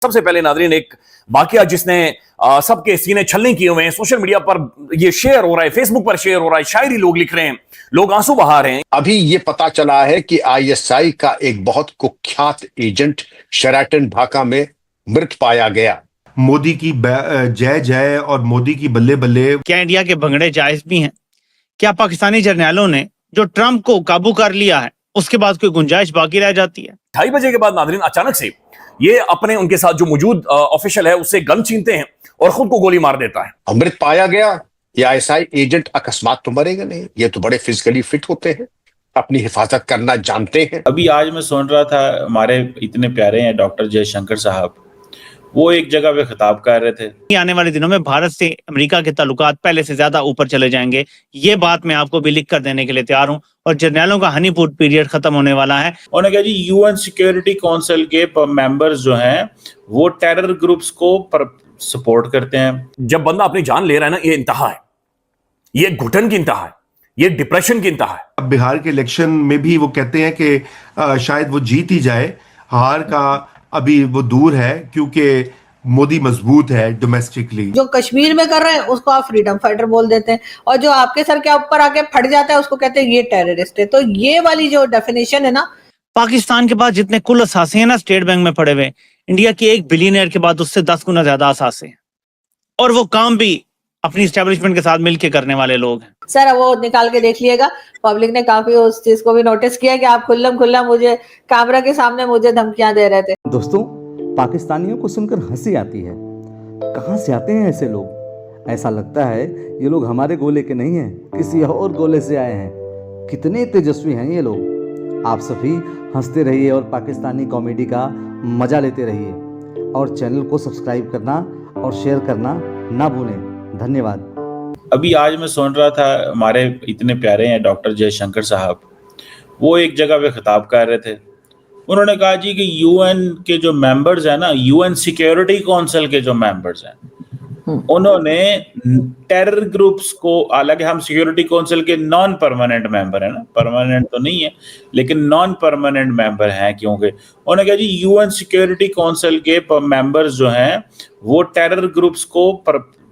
सबसे पहले नादरीन एक वाकया जिसने सबके सीने छलनी किए हुए हैं, सोशल मीडिया पर ये शेयर हो रहा है, फेसबुक पर शेयर हो रहा है, शायरी लोग लिख रहे हैं, लोग आंसू बहा रहे हैं। अभी ये पता चला है कि आईएसआई का एक बहुत कुख्यात एजेंट शेराटन ढाका में मृत पाया गया। मोदी की जय जय और मोदी की बल्ले बल्ले। क्या इंडिया के भंगड़े जायज भी हैं? क्या पाकिस्तानी जर्नैलों ने जो ट्रंप को काबू कर लिया है उसके बाद कोई गुंजाइश बाकी रह जाती है? 2:30 बजे के बाद नादरीन अचानक से ये अपने उनके साथ जो मौजूद ऑफिशियल है उससे गन छीनते हैं और खुद को गोली मार देता है। अमृत पाया गया। ये आईएसआई एजेंट अकस्मात तो मरेगा नहीं, ये तो बड़े फिजिकली फिट होते हैं, अपनी हिफाजत करना जानते हैं। अभी आज मैं सुन रहा था, हमारे इतने प्यारे हैं डॉक्टर जयशंकर साहब, वो एक जगह पे खिताब कर रहे थे। आने वाले दिनों में भारत से अमेरिका के ताल्लुकात पहले से ज्यादा ऊपर चले जाएंगे, ये बात मैं आपको भी लिख कर देने के लिए तैयार हूँ। और जर्नैलों का हनीमून पीरियड खत्म होने वाला है। उन्होंने कहा जी यूएन सिक्योरिटी काउंसिल के मेंबर्स जो हैं वो टेरर ग्रुप्स को सपोर्ट करते हैं। जब बंदा अपनी जान ले रहा है ना, ये इंतहा है, ये घुटन की इंतहा है, ये डिप्रेशन की इंतहा है। अब बिहार के इलेक्शन में भी वो कहते हैं कि शायद वो जीत ही जाए, हार का अभी वो दूर है क्योंकि मोदी मजबूत है डोमेस्टिकली। जो कश्मीर में कर रहे हैं उसको आप फ्रीडम फाइटर बोल देते हैं, और जो आपके सर के ऊपर आके फट जाता है उसको कहते हैं ये टेररिस्ट है। तो ये वाली जो डेफिनेशन है ना, पाकिस्तान के पास जितने कुल असासे हैं ना स्टेट बैंक में पड़े हुए, इंडिया के एक बिलियनियर के बाद उससे 10 गुना ज्यादा असासे हैं, और वो काम भी अपनी एस्टेब्लिशमेंट के साथ मिलकर करने वाले लोग हैं। सर वो निकाल के देख लिएगा, पब्लिक ने काफी उस चीज को भी नोटिस किया कि आप खुल्लम खुल्ला मुझे कैमरा के सामने मुझे धमकियां दे रहे थे। दोस्तों, पाकिस्तानियों को सुनकर हंसी आती है। कहां से आते हैं ऐसे लोग? ऐसा लगता है ये लोग हमारे गोले के नहीं हैं, किसी और गोले से आए हैं। कितने तेजस्वी हैं ये लोग। आप सभी हंसते रहिए और पाकिस्तानी कॉमेडी का मजा लेते रहिए, और चैनल को सब्सक्राइब करना और शेयर करना ना भूलें। धन्यवाद। अभी आज मैं सुन रहा था, हमारे इतने प्यारे हैं डॉक्टर जयशंकर साहब, वो एक जगह पे खिताब कर रहे थे। उन्होंने कहा जी कि यूएन के जो मेंबर्स हैं ना, यूएन सिक्योरिटी काउंसिल के जो मेंबर्स हैं, उन्होंने टेरर ग्रुप्स को, हालांकि हम सिक्योरिटी काउंसिल के नॉन परमानेंट मेंबर है ना, परमानेंट तो नहीं है लेकिन नॉन परमानेंट मेंबर हैं, क्योंकि उन्होंने कहा जी यूएन सिक्योरिटी काउंसिल के मेंबर्स जो हैं वो टेरर ग्रुप्स को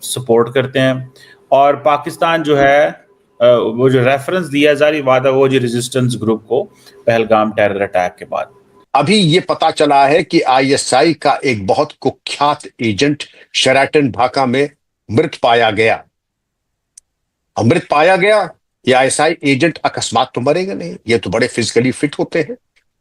सपोर्ट करते हैं। और पाकिस्तान जो है वो जो रेफरेंस दिया जारी बात है वो जी रेजिस्टेंस ग्रुप को पहलगाम टेरर अटैक के बाद। अभी ये पता चला है कि आईएसआई का एक बहुत कुख्यात एजेंट शेराटन ढाका में मृत पाया गया। अमृत पाया गया। ये आईएसआई एजेंट अकस्मात तो मरेगा नहीं, ये तो बड़े फिजिकली फिट होते हैं,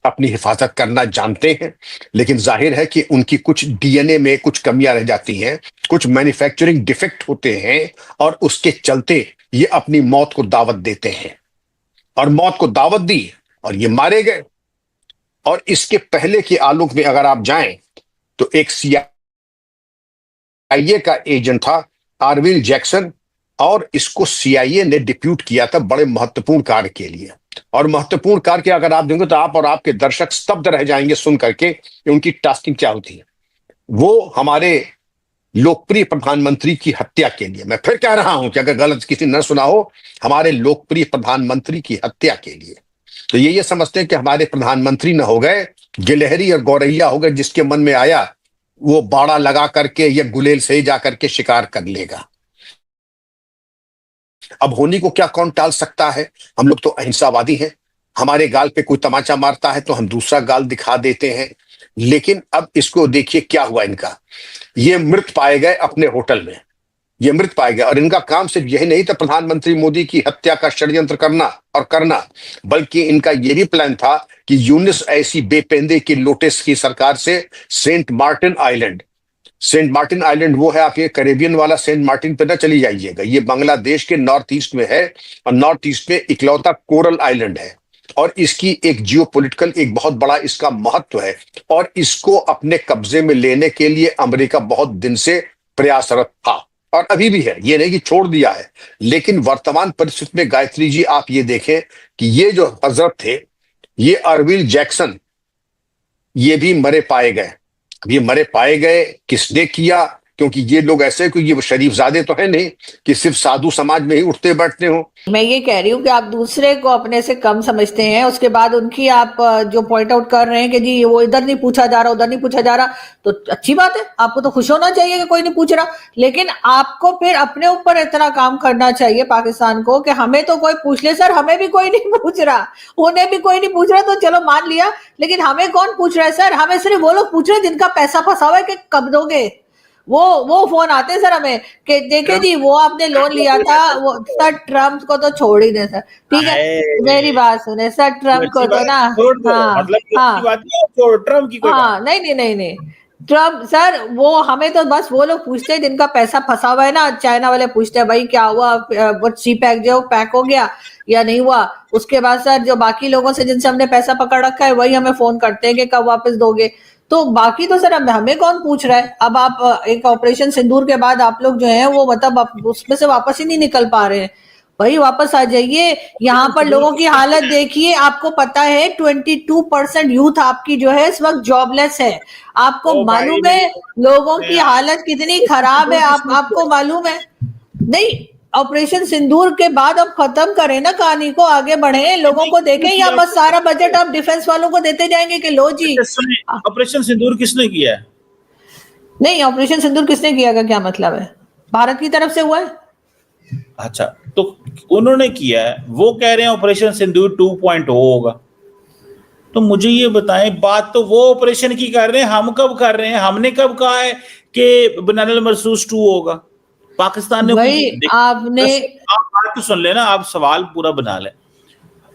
अपनी हिफाजत करना जानते हैं। लेकिन जाहिर है कि उनकी कुछ डीएनए में कुछ कमियां रह जाती हैं, कुछ मैन्युफैक्चरिंग डिफेक्ट होते हैं, और उसके चलते ये अपनी मौत को दावत देते हैं, और मौत को दावत दी और ये मारे गए। और इसके पहले के आलोक में अगर आप जाएं तो एक सीआईए का एजेंट था आरविल जैक्सन, और इसको सीआईए ने डिप्यूट किया था बड़े महत्वपूर्ण कार्य के लिए। और महत्वपूर्ण कार्य के अगर आप देंगे तो आप और आपके दर्शक स्तब्ध रह जाएंगे सुन करके कि उनकी टास्किंग क्या होती है। वो हमारे लोकप्रिय प्रधानमंत्री की हत्या के लिए, मैं फिर कह रहा हूं कि अगर गलत किसी न सुना हो, हमारे लोकप्रिय प्रधानमंत्री की हत्या के लिए। तो ये समझते हैं कि हमारे प्रधानमंत्री न हो गए, गिलहरी और गौरैया हो गए, जिसके मन में आया वो बाड़ा लगा करके या गुलेल से ही जाकर के शिकार कर लेगा। अब होनी को क्या कौन टाल सकता है? हम लोग तो अहिंसावादी हैं। हमारे गाल पे कोई तमाचा मारता है तो हम दूसरा गाल दिखा देते हैं। लेकिन अब इसको देखिए क्या हुआ इनका। ये मृत पाए गए अपने होटल में, ये मृत पाए गए, और इनका काम सिर्फ यही नहीं था प्रधानमंत्री मोदी की हत्या का षड्यंत्र करना, बल्कि इनका ये भी प्लान था कि यूनिस ऐसी बेपेंदे की लोटेस की सरकार से सेंट मार्टिन आइलैंड वो है, आप ये कैरेबियन वाला सेंट मार्टिन पे ना चली जाइएगा, ये बांग्लादेश के नॉर्थ ईस्ट में है, और नॉर्थ ईस्ट में इकलौता कोरल आइलैंड है, और इसकी एक जियोपॉलिटिकल एक बहुत बड़ा इसका महत्व है, और इसको अपने कब्जे में लेने के लिए अमेरिका बहुत दिन से प्रयासरत था, और अभी भी है, ये नहीं कि छोड़ दिया है। लेकिन वर्तमान परिस्थिति में गायत्री जी आप ये देखें कि ये जो हजरत थे, ये आरविल जैक्सन, ये भी मरे पाए गए। ये मरे पाए गए, किसने किया क्योंकि ये लोग ऐसे कि ये शरीफजादे तो है नहीं कि सिर्फ साधु समाज में ही उठते बैठते हो। मैं ये कह रही हूँ कि आप दूसरे को अपने से कम समझते हैं, उसके बाद उनकी आप जो पॉइंट आउट कर रहे हैं कि जी वो इधर नहीं पूछा जा रहा, उधर नहीं पूछा जा रहा, तो अच्छी बात है, आपको तो खुश होना चाहिए कि कोई नहीं पूछ रहा। लेकिन आपको फिर अपने ऊपर इतना काम करना चाहिए पाकिस्तान को कि हमें तो कोई पूछ ले। सर हमें भी कोई नहीं पूछ रहा, उन्हें भी कोई नहीं पूछ रहा, तो चलो मान लिया, लेकिन हमें कौन पूछ रहा है सर? हमें सिर्फ वो लोग पूछ रहे हैं जिनका पैसा फंसा हुआ है कि कब दोगे। वो फोन आते हैं सर हमें कि देखे जी वो आपने लोन लिया था, वो सर ट्रम्प को तो छोड़ ही दें सर, ठीक है मेरी बात सुने सर, ट्रम्प को तो ना, हाँ हाँ ट्रम्प की कोई बात हाँ, नहीं ट्रम्प सर, वो हमें तो बस वो लोग पूछते हैं जिनका पैसा फंसा हुआ है ना। चाइना वाले पूछते हैं भाई क्या हुआ, वो सी पैक जो पैक हो गया या नहीं हुआ। उसके बाद सर जो बाकी लोगों से जिनसे हमने पैसा पकड़ रखा है वही हमें फोन करते हैं कि कब वापस दोगे। तो बाकी तो सर हमें कौन पूछ रहा है। अब आप एक ऑपरेशन सिंदूर के बाद आप लोग जो है वो मतलब उसमें से वापस ही नहीं निकल पा रहे हैं। भाई वापस आ जाइए। यहाँ पर लोगों की हालत देखिए, आपको पता है 22% यूथ आपकी जो है इस वक्त जॉबलेस है। आपको मालूम है लोगों की हालत कितनी खराब है, आपको मालूम है? नहीं, ऑपरेशन सिंदूर के बाद अब खत्म करें ना कहानी को, आगे बढ़े, लोगों को देखें, या बस सारा बजट आप डिफेंस वालों को देते जाएंगे कि लो जी। ऑपरेशन सिंदूर किसने किया है? नहीं, ऑपरेशन सिंदूर किसने किया का क्या मतलब है? भारत की तरफ से हुआ है। अच्छा, तो उन्होंने किया है, वो कह रहे हैं ऑपरेशन सिंदूर 2.0 होगा। तो मुझे ये बताएं, बात तो वो ऑपरेशन की कर रहे हैं, हम कब कर रहे हैं? हमने कब कहा है कि बनाना मरसूस 2 होगा? पाकिस्तान ने भाई आपने आप बात तो सुन लेना, आप सवाल पूरा बना लें।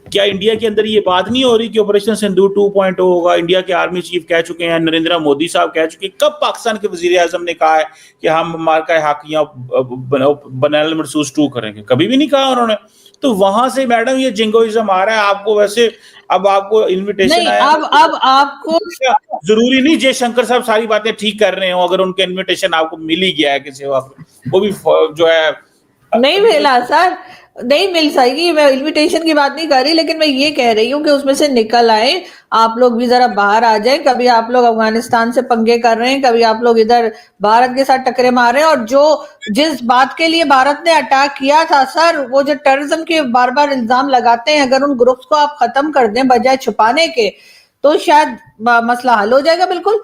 क्या इंडिया के अंदर ये बात नहीं हो रही कि ऑपरेशन सिंदूर 2.0 होगा? इंडिया के आर्मी चीफ कह चुके हैं, नरेंद्र मोदी साहब कह चुके हैं। कब पाकिस्तान के वजीर आजम ने कहा है कि हम मार्का हाकियां बनाना मरसूस 2 करेंगे? कभी भी नहीं कहा उन्होंने। तो वहां से मैडम ये जिंगोइज्म आ रहा है आपको। वैसे अब आपको इन्विटेशन आया, अब आपको जरूरी नहीं जयशंकर साहब सारी बातें ठीक कर रहे हो। अगर उनका इन्विटेशन आपको मिल ही गया है किसी वक्त, वो भी जो है नहीं मिला सर, नहीं मिल सकेगी। मैं इनविटेशन की बात नहीं कर रही, लेकिन मैं ये कह रही हूँ कि उसमें से निकल आए, आप लोग भी जरा बाहर आ जाए। कभी आप लोग अफगानिस्तान से पंगे कर रहे हैं, कभी आप लोग इधर भारत के साथ टकरे मार रहे हैं। और जो जिस बात के लिए भारत ने अटैक किया था सर, वो जो टेररिज्म के बार बार इल्जाम लगाते हैं, अगर उन ग्रुप्स को आप खत्म कर दें बजाय छुपाने के, तो शायद मसला हल हो जाएगा। बिल्कुल।